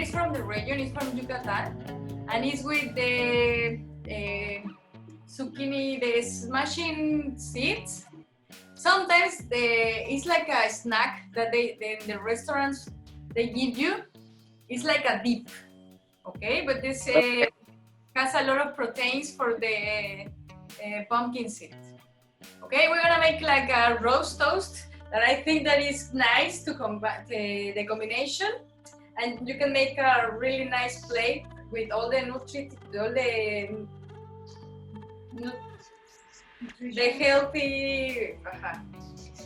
is from the region, it's from Yucatan, and it's with the zucchini, the smashing seeds. Sometimes it's like a snack that the restaurants they give you. It's like a dip, okay? But this has a lot of proteins for the pumpkin seeds. Okay, we're gonna make like a roast toast that I think that is nice to combat the combination, and you can make a really nice plate with all the the healthy.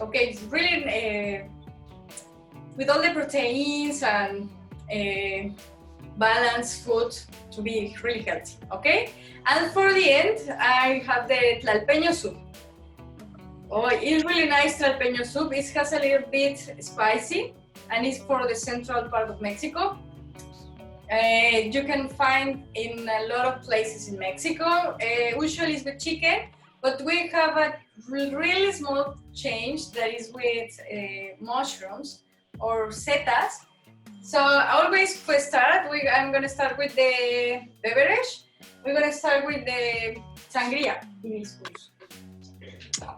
Okay, it's really with all the proteins and balanced food to be really healthy. Okay, and for the end, I have the tlalpeño soup. Oh, it's really nice tlalpeño soup. It has a little bit spicy, and it's for the central part of Mexico. You can find in a lot of places in Mexico. Usually it's with chicken, but we have a really small change that is with mushrooms or setas. So always for start, I'm gonna start with the beverage. We're gonna start with the sangria hibiscus.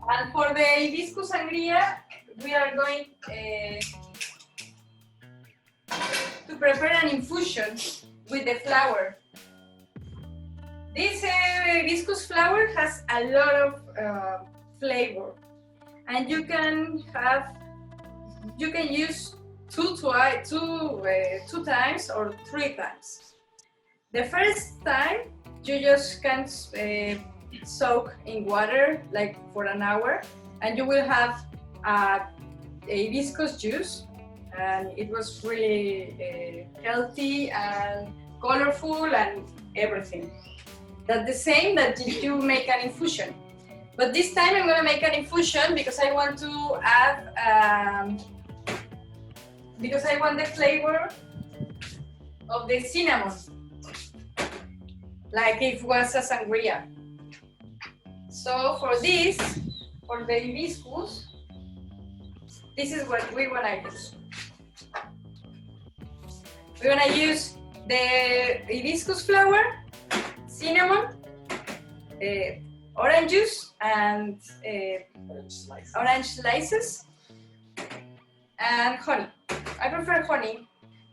And for the hibiscus sangria, we are going to prepare an infusion with the flower. This hibiscus flower has a lot of flavor, and you can use two times or 3 times. The first time you just can soak in water like for an hour, and you will have a hibiscus juice, and it was really healthy and colorful and everything. That's the same that you make an infusion, but this time I'm gonna make an infusion because I want to add because I want the flavor of the cinnamon, like if it was a sangria. So for this, for the hibiscus, this is what we want to use. We're going to use the hibiscus flower, cinnamon, orange juice, and orange slices, and honey. I prefer honey,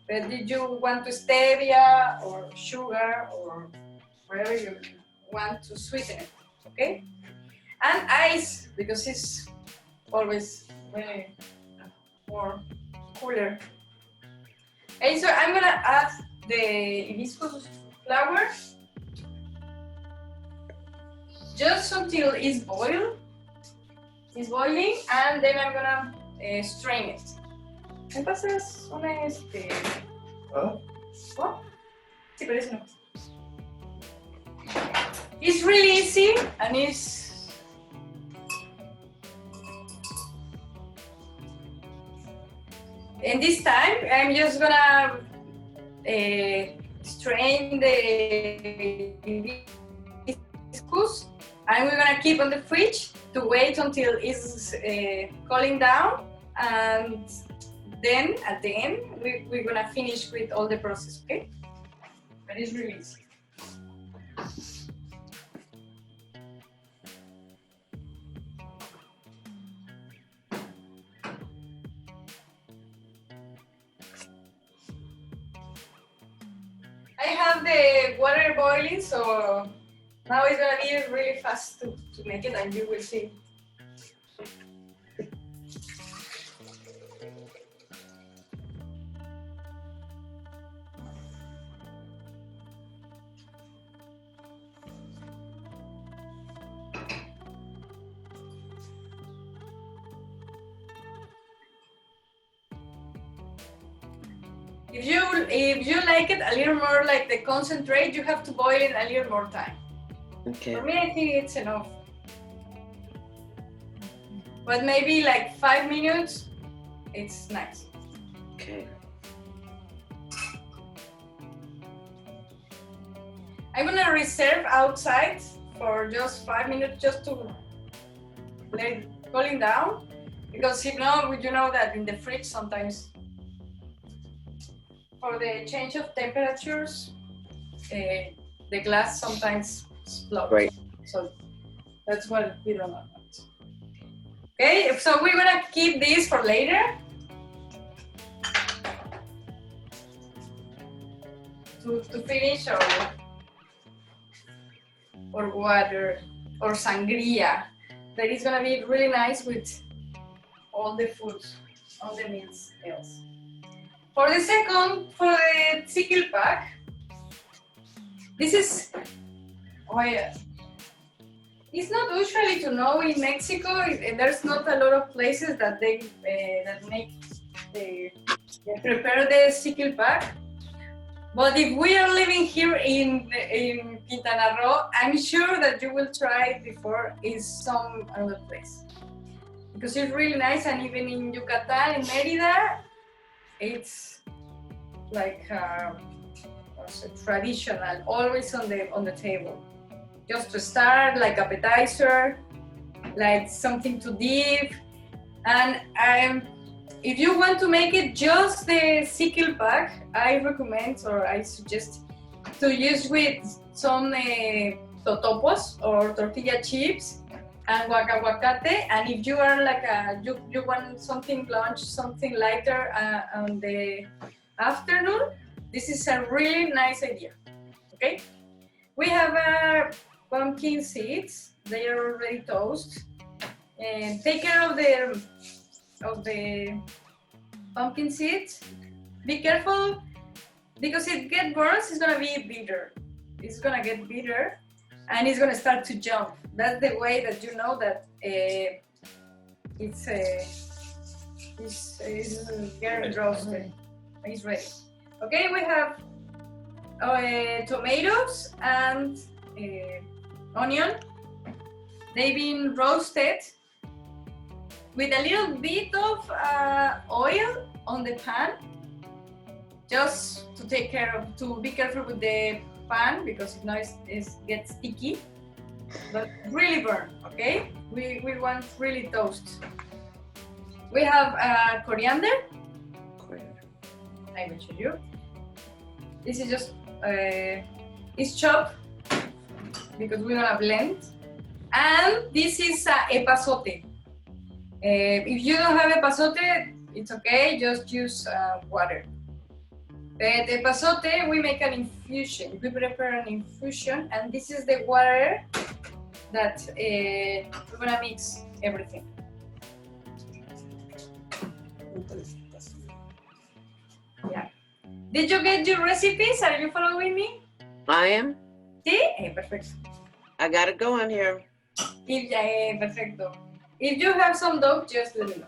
but if you want to stevia or sugar or whatever you want to sweeten it, okay? And ice, because it's always really more cooler. Okay, so I'm gonna add the hibiscus flower just until it's boiling, and then I'm gonna strain it. ¿Me pasas una ¿Ah? ¿Oh? Sí, pero eso no. It's really easy, and and this time I'm just gonna strain the hibiscus, and we're gonna keep on the fridge to wait until it's cooling down, and then at the end we're gonna finish with all the process, okay? But it's really easy. I have the water boiling, so now it's gonna be really fast to make it, and you will see. If you like it a little more like the concentrate, you have to boil it a little more time. Okay. For me, I think it's enough. But maybe like 5 minutes, it's nice. Okay. I'm gonna reserve outside for just 5 minutes just to let it cooling down, because if not, you know that in the fridge sometimes for the change of temperatures, the glass sometimes explodes. Right. So that's what we don't want. Okay, so we're gonna keep this for later. To finish or water or sangria. That is gonna be really nice with all the foods, all the meals else. For the second, for the Dzikil pack, this is, oh yeah, it's not usually to know in Mexico. There's not a lot of places that they prepare the Dzikil pack. But if we are living here in Quintana Roo, I'm sure that you will try it before in some other place. Because it's really nice, and even in Yucatan, in Mérida, it's like traditional, always on the table. Just to start, like appetizer, like something to dip, and if you want to make it just the Dzikil pack, I recommend or I suggest to use with some totopos or tortilla chips and aguacate. And if you are like you want something lunch, something lighter on the afternoon, this is a really nice idea. Okay, we have pumpkin seeds. They are already toasted. And take care of the pumpkin seeds. Be careful because it gets burned. It's gonna be bitter. It's gonna get bitter, and it's gonna start to jump. That's the way that you know that it's getting roasted. It's ready. Okay, we have tomatoes and onion. They've been roasted with a little bit of oil on the pan, just to take care of, to be careful with the pan because if not it gets sticky, but really burn, okay? We want really toast. We have coriander. I will show you. This is just, it's chopped because we don't have blend. And this is epazote. If you don't have epazote, it's okay, just use water. But epazote, we make an infusion. We prepare an infusion, and this is the water that we're gonna mix everything. Yeah. Did you get your recipes? Are you following me? I am. Sí? Perfecto. I got it going here. Perfecto. If you have some doubt, just let me know.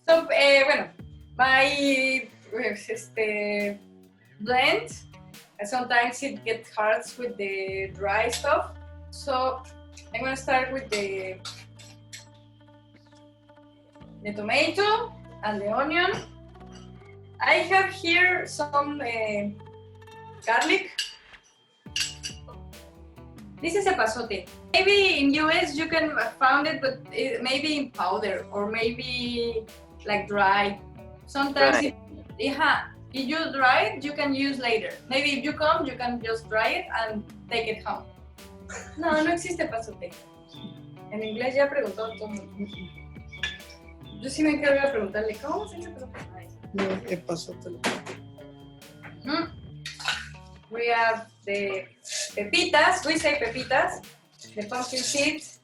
So, bueno, my blend, sometimes it gets hard with the dry stuff. So, I'm gonna start with the tomato and the onion. I have here some garlic. This is epazote. Maybe in US you can find it, but maybe in powder or maybe like dry. Sometimes Right. if you dry it, you can use later. Maybe if you come, you can just dry it and take it home. No existe epazote. En inglés ya preguntó todo. Yo sí me encargo de preguntarle, ¿cómo se dice epazote? No, epazote. We have the pepitas, we say pepitas, the pumpkin seeds.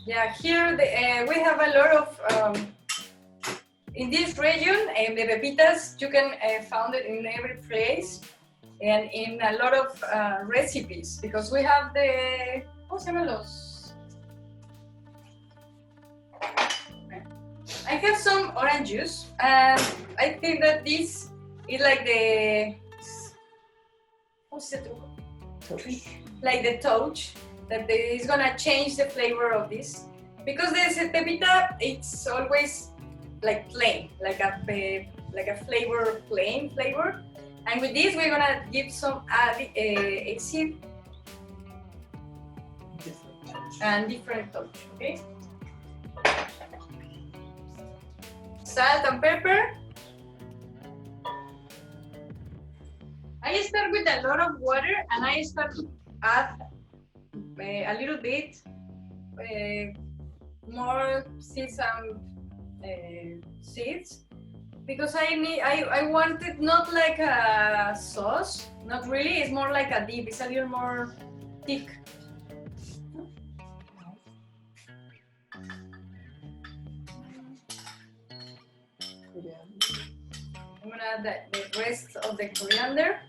Yeah, here we have a lot of, in this region, the pepitas, you can find it in every place and in a lot of recipes because we have the, ¿cómo se llaman los? I have some orange juice, and I think that this is like the, what's it called? Like the touch that is gonna change the flavor of this, because the pepita it's always like plain, like a like a flavor, plain flavor. And with this, we're gonna give some seed and different touch, okay? Salt and pepper. I start with a lot of water and I start to add a little bit more sesame seeds because I want it not like a sauce, not really, it's more like a dip, it's a little more thick. I'm gonna add the rest of the coriander.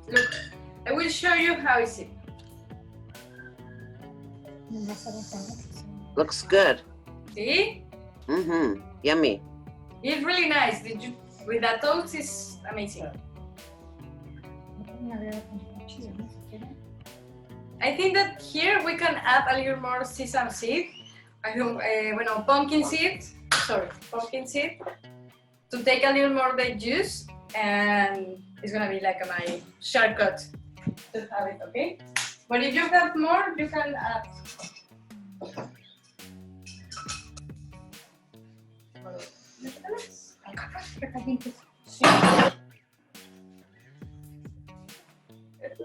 Look, I will show you how is it. Looks good. See? Mm-hmm. Yummy. It's really nice. Did you with that toast is amazing. I think that here we can add a little more sesame seed. Pumpkin seed. Sorry, pumpkin seed. To take a little more of the juice, and it's gonna be like my shortcut to have it, okay? But if you have more, you can add.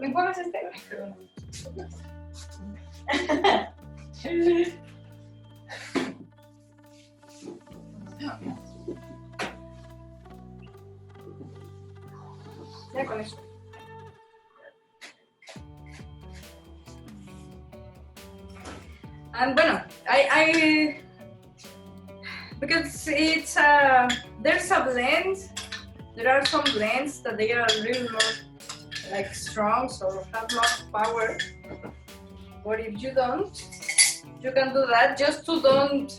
¿Me pones este? Ya con eso. And bueno, I because it's there's a blend. There are some blends that they are a little more like strong, so have more power. But if you don't, you can do that just to don't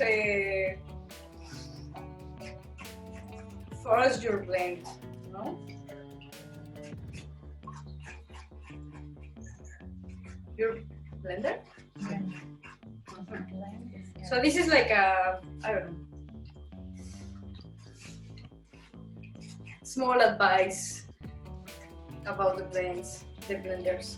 force your blend, no? Your blender? So this is like a, I don't know, small advice about the blends, the blenders.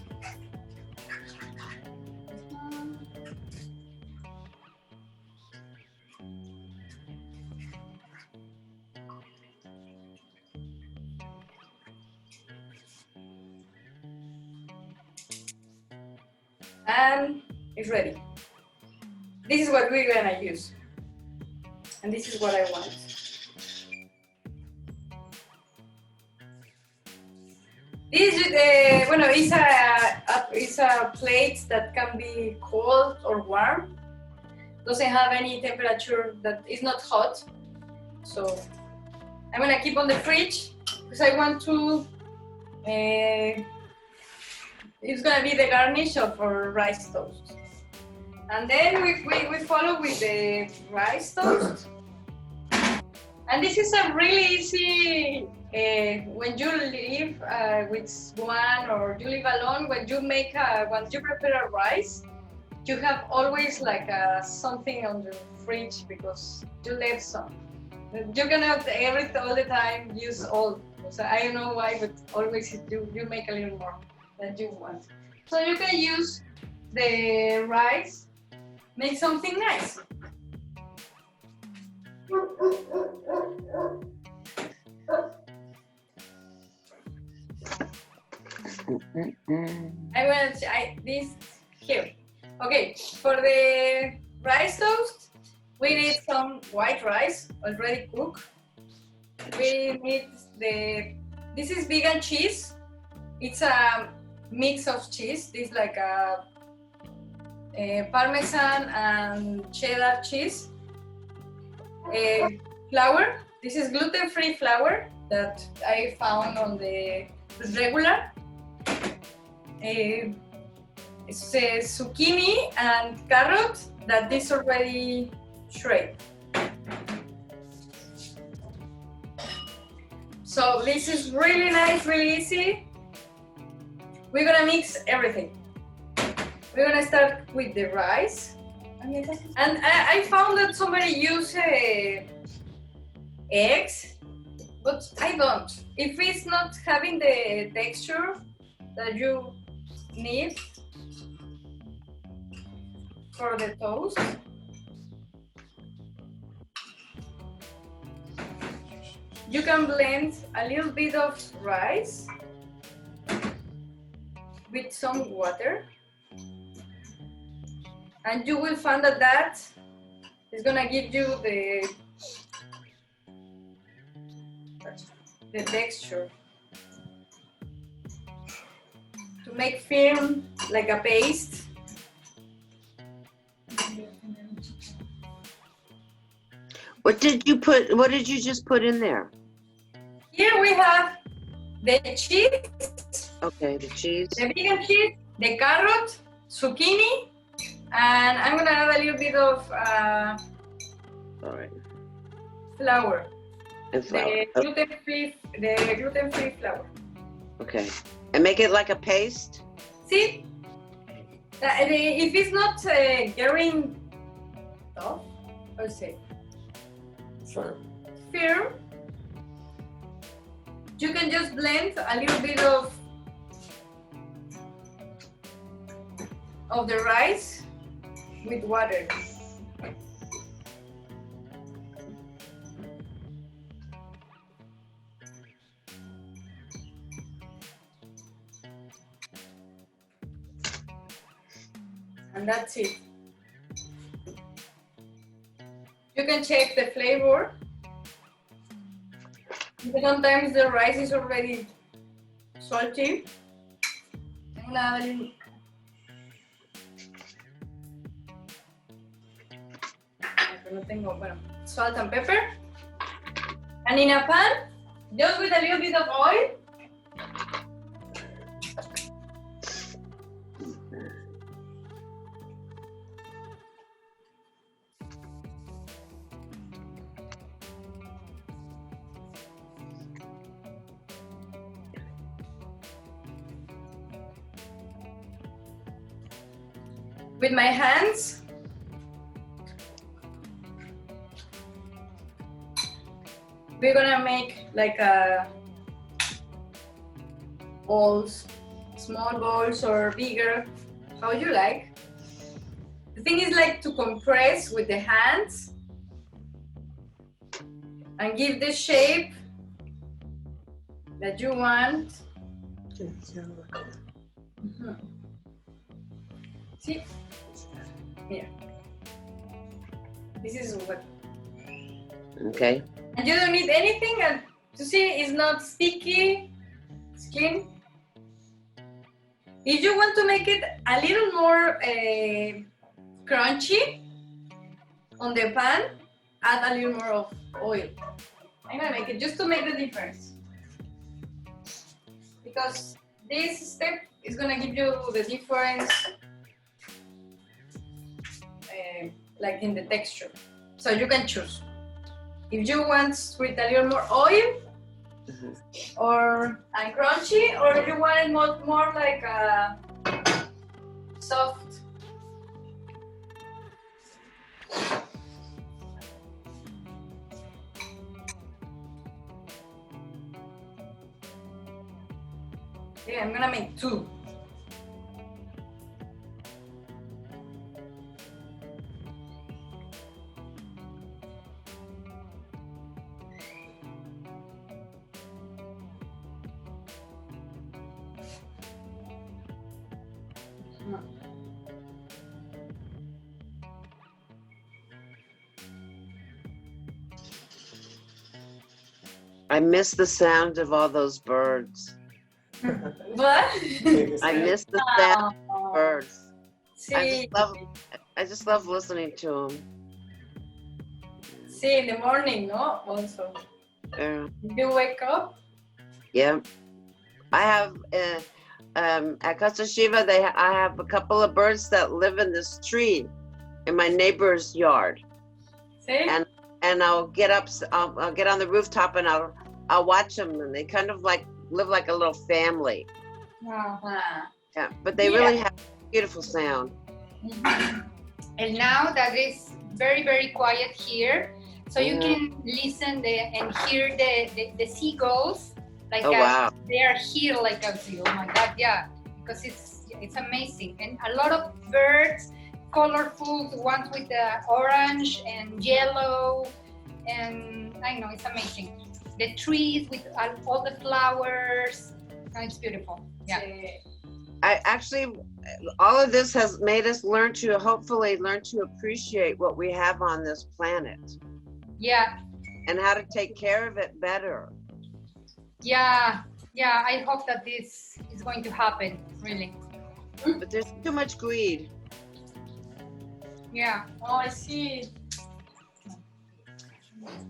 And it's ready. This is what we're gonna use. And this is what I want. This is it's a plate that can be cold or warm. Doesn't have any temperature, that is not hot. So I'm gonna keep on the fridge because I want to. It's gonna be the garnish of our rice toast. And then we follow with the rice toast. And this is a really easy, when you live with one or you live alone, when you prepare a rice, you have always like something on the fridge because you left some. You cannot all the time use all. So I don't know why, but always you make a little more than you want. So you can use the rice, make something nice. I'm gonna try this here. Okay, for the rice toast, we need some white rice already cooked. We need this is vegan cheese. It's a mix of cheese. This is like a Parmesan and cheddar cheese. Flour. This is gluten-free flour that I found on the regular. It's zucchini and carrot that is already shredded. So this is really nice, really easy. We're gonna mix everything. We're gonna start with the rice. And I found that somebody used eggs, but I don't. If it's not having the texture that you need for the toast, you can blend a little bit of rice with some water, and you will find that that is gonna give you the texture to make firm like a paste. What did you just put in there? Here we have the cheese, Okay, the cheese. the vegan cheese, the carrot, zucchini, and I'm gonna add a little bit of All right. flour. And flour. The gluten-free flour. Okay. And make it like a paste? See, if it's not getting tough, I'll say firm, you can just blend a little bit of the rice with water. And that's it. You can check the flavor. Sometimes the rice is already salty. I'm gonna add a little. No tengo, bueno, salt and pepper. And in a pan, just with a little bit of oil. With my hands, we're gonna make like a balls, small balls or bigger, how you like. The thing is like to compress with the hands and give the shape that you want. Mm-hmm. See? Here. This is what. Okay. And you don't need anything, and to see it's not sticky skin. If you want to make it a little more crunchy on the pan, add a little more of oil. I'm gonna make it just to make the difference. Because this step is gonna give you the difference like in the texture. So you can choose. If you want with a little more oil or and crunchy, or if you want it more like a soft. Yeah, I'm gonna make two. I miss the sound of all those birds. What? I miss the sound of Oh, birds. see, I just love listening to them. see, in the morning, no? Also, you wake up. Yeah. I have at Casa Shiva. I have a couple of birds that live in this tree in my neighbor's yard, See? and I'll get up. I'll get on the rooftop and I'll watch them, and they kind of like live like a little family. Uh-huh. Yeah, but they really have beautiful sound. And now that is very, very quiet here, so you can listen and hear the seagulls. Like Wow. they are here, like oh my God, yeah, because it's amazing, and a lot of birds, colorful, the ones with the orange and yellow, and I know it's amazing. The trees with all the flowers, it's beautiful. Yeah. I actually, all of this has made us hopefully learn to appreciate what we have on this planet. Yeah. And how to take care of it better. Yeah. I hope that this is going to happen, really. But there's too much greed. Yeah. Oh, I see.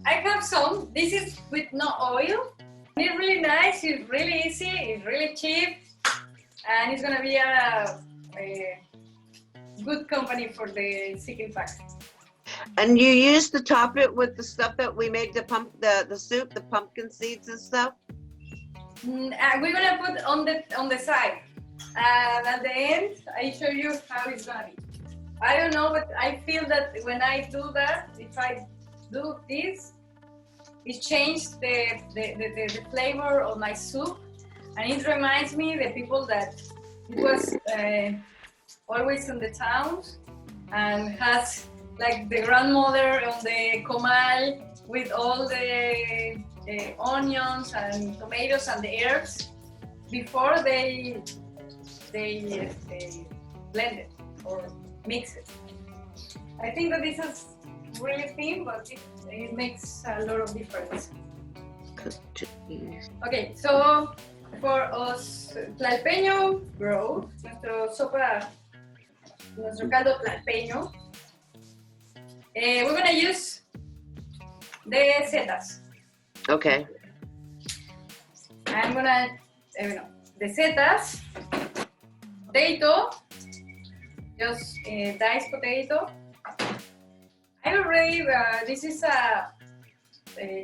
I have some. This is with no oil. It's really nice. It's really easy. It's really cheap. And it's gonna be a good company for the Dzikil pack. And you used to top it with the stuff that we made the soup, the pumpkin seeds and stuff. We're gonna put on the side, and at the end, I show you how it's gonna be. I don't know, but I feel that when I do that, if I do this, it changed the flavor of my soup. And it reminds me the people that it was always in the towns and has like the grandmother on the comal with all the onions and tomatoes and the herbs before they blend it or mix it. I think that this is really thin, but it makes a lot of difference. Okay, so for us tlalpeño broth, nuestro caldo tlalpeño, we're gonna use the setas. Okay. I'm gonna, the setas, potato, just diced potato. I already, this is a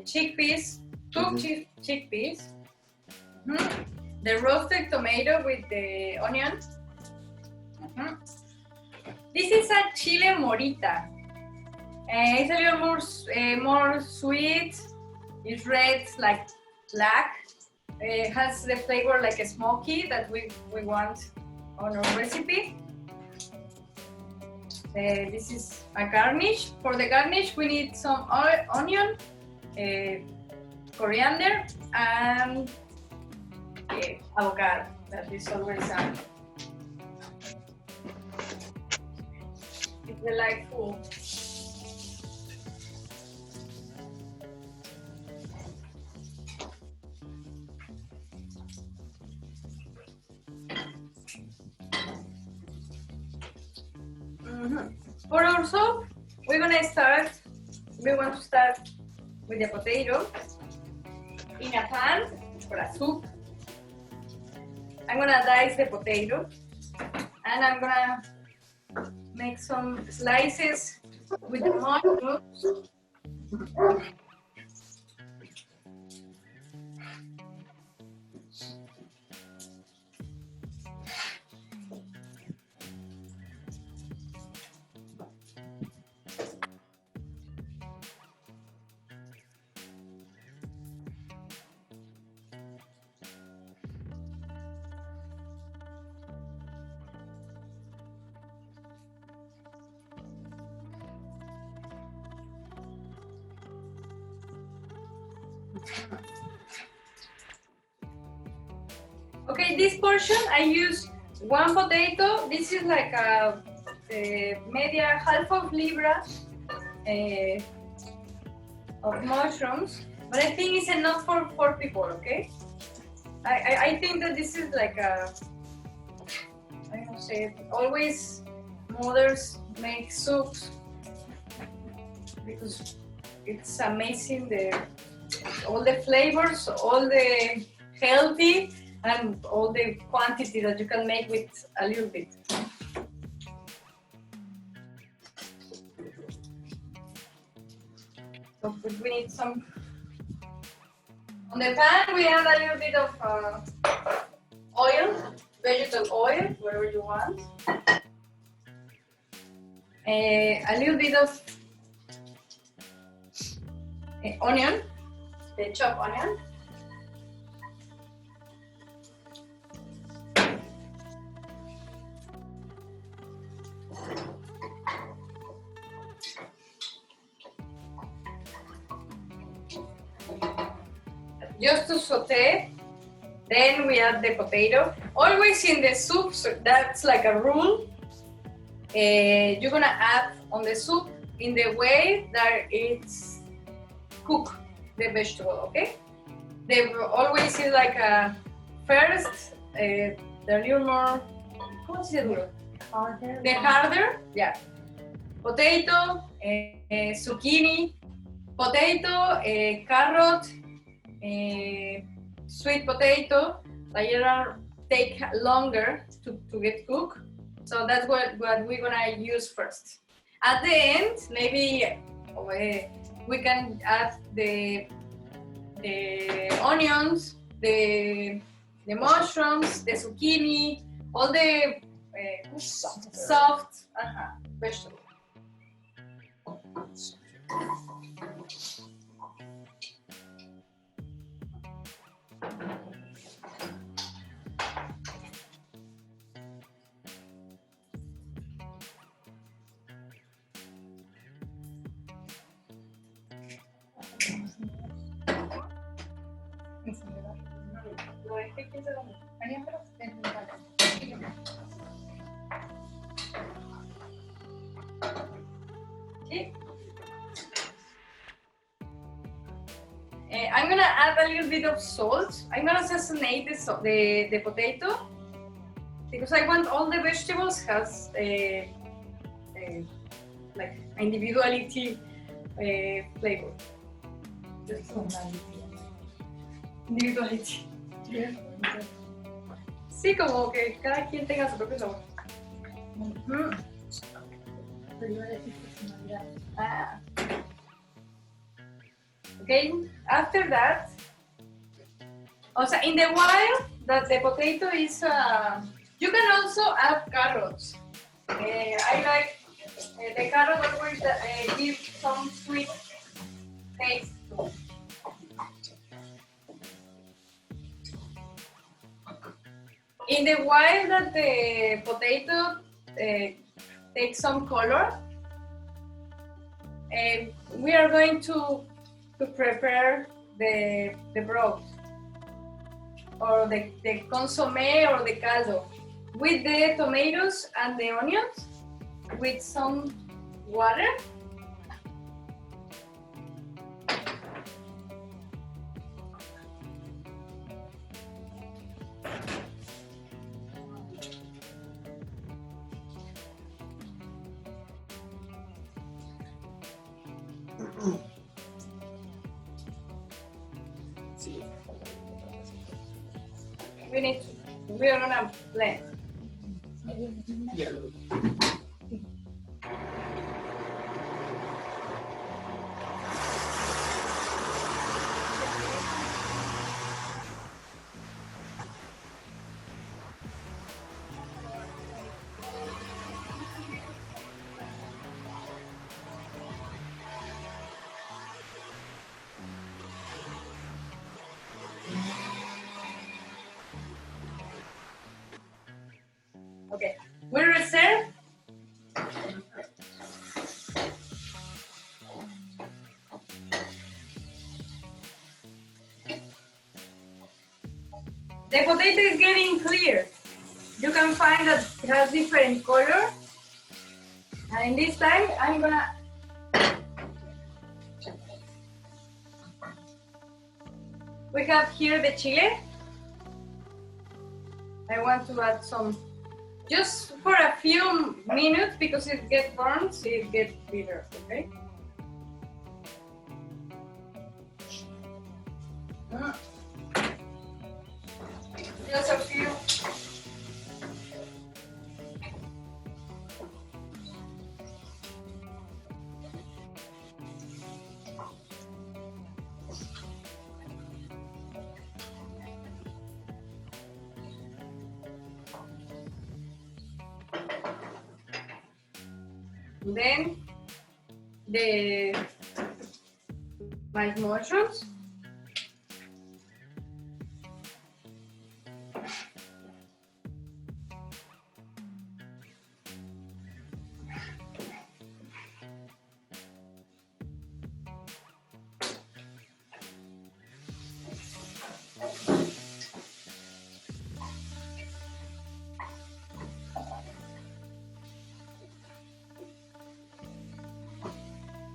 chickpeas, cooked chickpeas. The roasted tomato with the onion. This is a chile morita. It's a little more sweet. It's red, like black. It has the flavor like a smoky that we want on our recipe. This is a garnish. For the garnish, we need some onion, coriander, and avocado. That is always it's delightful. For our soup, we want to start with the potato in a pan for a soup. I'm gonna dice the potato and I'm gonna make some slices with the mushrooms. Okay, this portion I use one potato. This is like a half of libra of mushrooms, but I think it's enough for 4 people. Okay. I think that this is like a, I don't say it, always mothers make soups because it's amazing, all the flavors, all the healthy, and all the quantity that you can make with a little bit. So we need some. On the pan, we add a little bit of oil, vegetable oil, whatever you want. A little bit of onion, the chopped onion. Just to saute, then we add the potato. Always in the soup, so that's like a rule. You're gonna add on the soup in the way that it's cook the vegetable, okay? They always is like a first, the little more, ¿cómo se dice? Harder. The harder, yeah. Potato, zucchini, potato, carrot, sweet potato, that take longer to get cooked. So that's what we're gonna use first. At the end, maybe we can add the onions, the mushrooms, the zucchini, all the soft vegetables. I'm gonna add a little bit of salt. I'm gonna season the potato because I want all the vegetables has like individuality flavor. Individuality. Sí, como que cada quien tenga su propio sabor. Okay, after that, also in the while that the potato is, you can also add carrots. I like the carrot always give some sweet taste to it. In the while that the potato takes some color, we are going to prepare the broth or the consommé or the caldo with the tomatoes and the onions with some water. We are gonna blend. Okay, we reserve. The potato is getting clear. You can find that it has different color. And in this time, I'm gonna we have here the chile. I want to add some, just for a few minutes, because it gets burned, so it gets bitter, okay? Just a few. Then my mushrooms.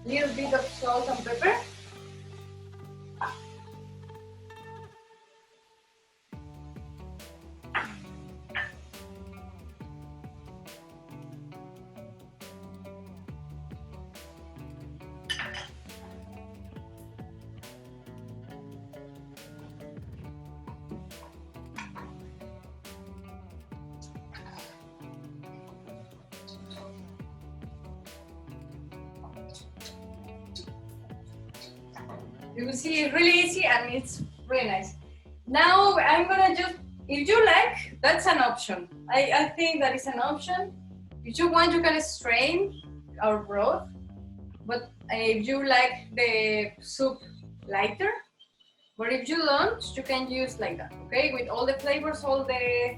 Little bit of salt and pepper. You will see it's really easy and it's really nice. Now I'm gonna just, if you like, that's an option. I think that is an option. If you want, you can strain our broth, but if you like the soup lighter, but if you don't, you can use like that, okay? With all the flavors, all the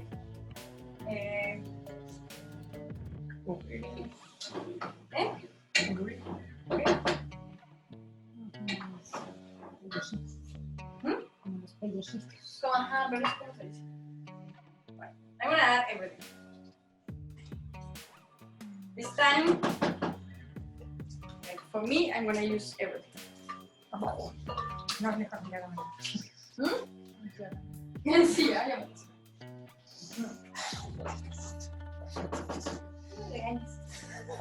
Okay. eh? Agree. Okay. So very expensive. Right. I'm gonna add everything. This time, like for me, I'm gonna use everything. No, déjame, ya dame. Sí, I am.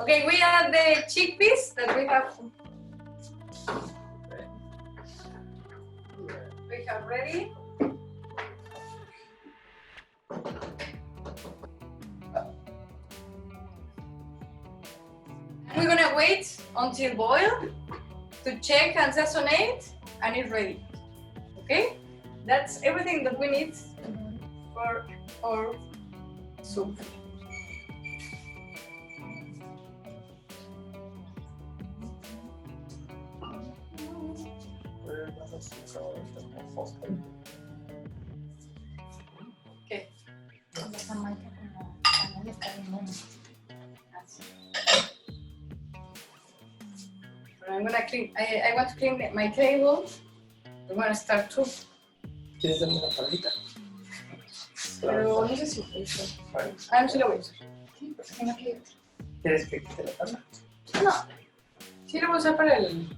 Okay, we add the chickpeas that we have ready. We're gonna wait until boil to check and sazonate, and it's ready. Okay, that's everything that we need for our soup. Okay. Esa mancha como canela está bien buena. I'm gonna clean. I want to clean my table. I'm gonna start too. ¿Quieres darme una tablita? Pero no sé si eso. Vale. Ah, no, sí lo voy a usar. Sí, porque si no quiero. ¿Quieres que quite la tabla? No. Sí lo voy a usar para el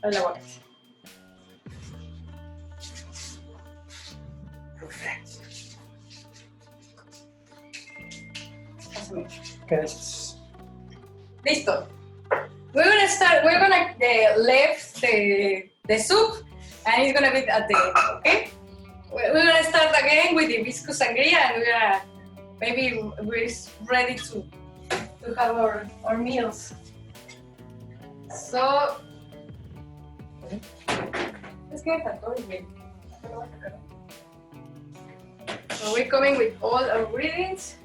aguacate. Perfecto. Pásame. ¿Qué necesitas? Listo. We're gonna leave the soup, and it's gonna be at the end, okay? We're gonna start again with the hibiscus sangria, and maybe we're ready to have our meals. So, es que me faltó el bien. So we're coming with all our ingredients.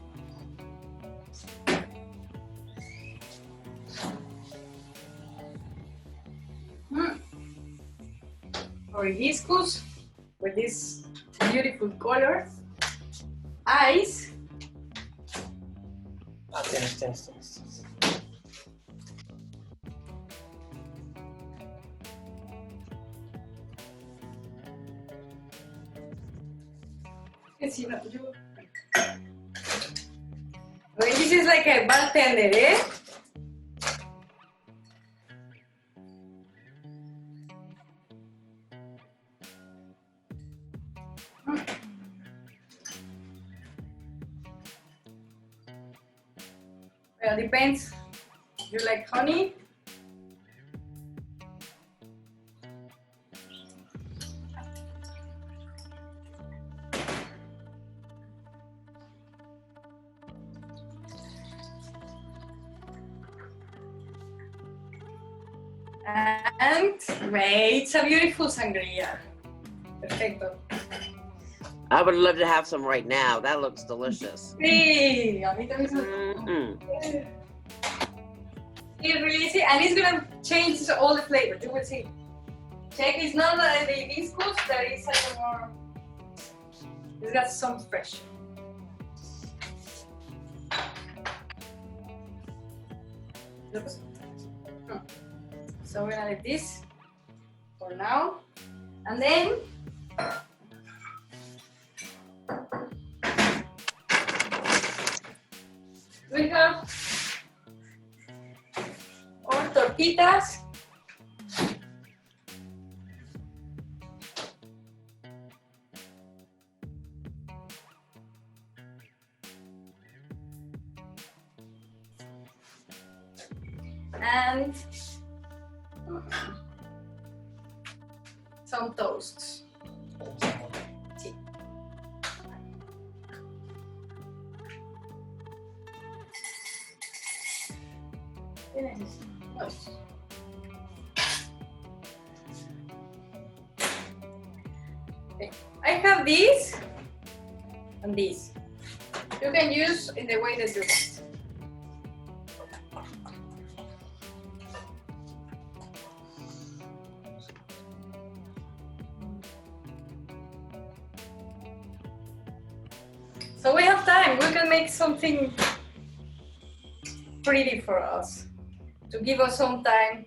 Our hibiscus with this beautiful color. Ice. Ah, tienes. Okay, this is like a bartender, eh? Depends. You like honey? And wait, it's a beautiful sangria. Perfecto. I would love to have some right now. That looks delicious. Sí, a mí también se It's really easy, and it's gonna change all the flavor. You will see. Check, it's not like the hibiscus, there is a little more. It's got some fresh. So we're gonna leave this for now, and then we have our tortitas. And some toasts. Sí. Okay. I have these and these. You can use in the way that you want. So we have time, we can make something pretty for us, to give us some time.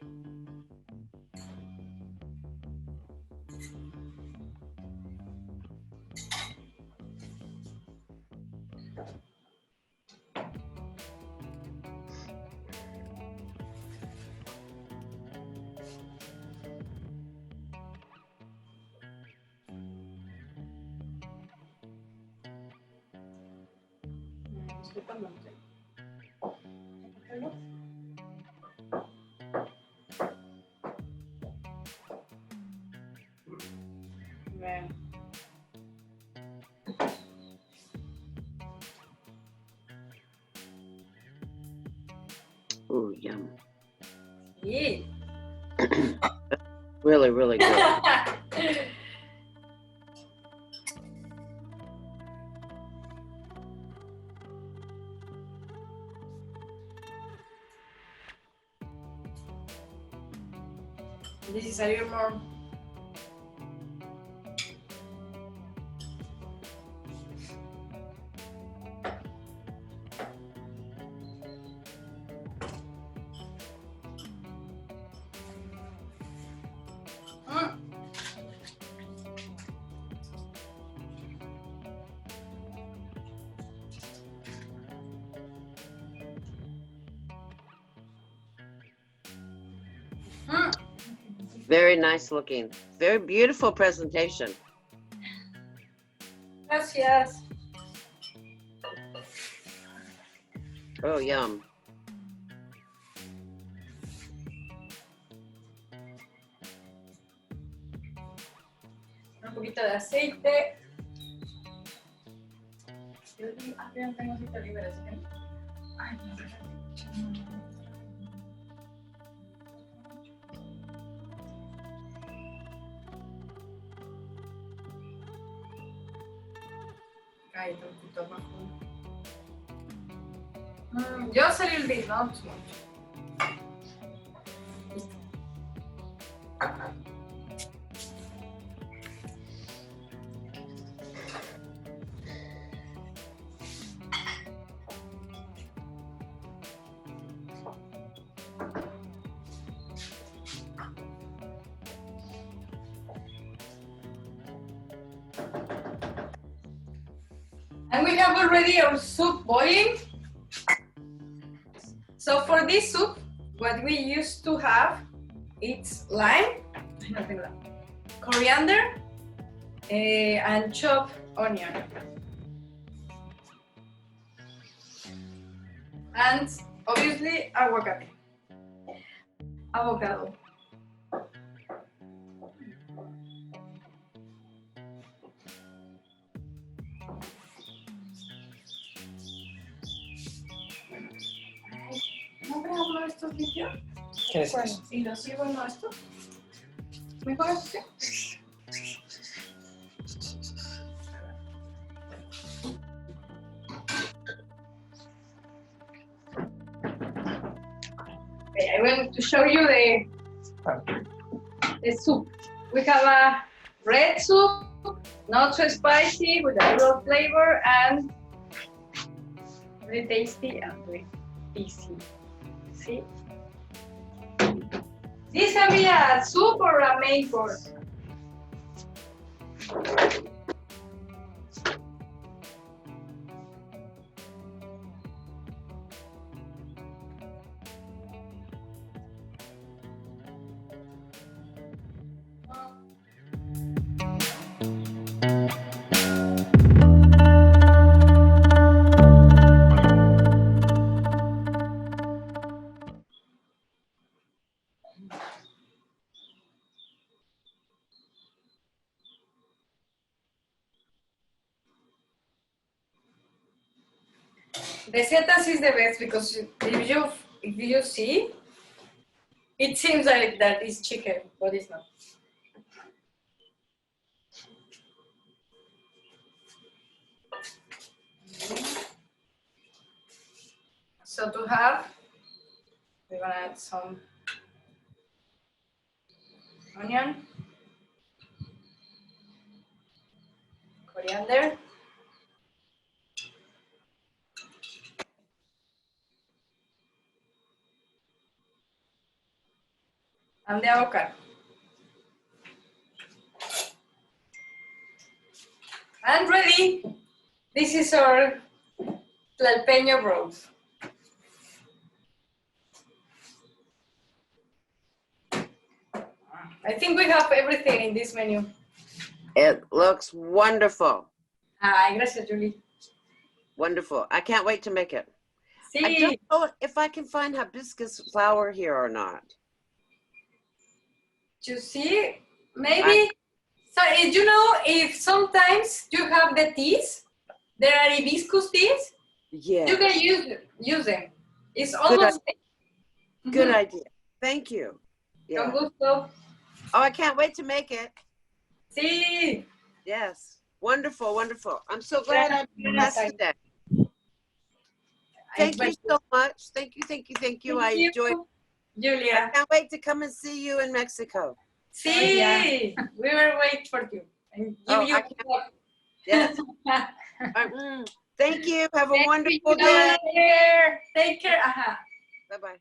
Yeah. Ooh, yum. Yeah. Really, really good. This is a little more. Very nice looking. Very beautiful presentation. Gracias. Oh, yum. Un poquito de aceite. Yo no tengo aceite libre, así que. Ay, no. Ay, un poquito más. Just a little bit, not too much. Listo. And we have already our soup boiling. So for this soup, what we used to have, it's lime, coriander, and chopped onion. And obviously, aguacate. Avocado. ¿No grabo estos vídeos? ¿Qué es Bueno, eso? si lo sigo no esto. Mejor así. Okay, I want to show you the soup. We have a red soup, not so spicy, with a little flavor and very tasty and very easy. See? This can be a soup or a main course. The setas is the best because if you see, it seems like that is chicken, but it's not. So to have, we're gonna add some onion, coriander, and the avocado. And ready. This is our tlalpeño broth. I think we have everything in this menu. It looks wonderful. Ay, gracias, Julie. Wonderful. I can't wait to make it. I Sí. don't know if I can find hibiscus flower here or not. You see, maybe. So, you know, if sometimes you have the teas, there are hibiscus teas, Yeah. you can use them. It's almost. Good idea. Thank you. Con Yeah. gusto. Oh, I can't wait to make it. Sí. Yes. Wonderful, wonderful. I'm so glad I did this today. Thank you so much. Thank you, thank you, thank you. I enjoyed it. I Julia. can't wait to come and see you in Mexico. Sí. Yeah. We will wait for you and give Oh, you. I Yes. Thank you. Have a Thank wonderful you. day. Take care. Take care. Ajá. Bye-bye.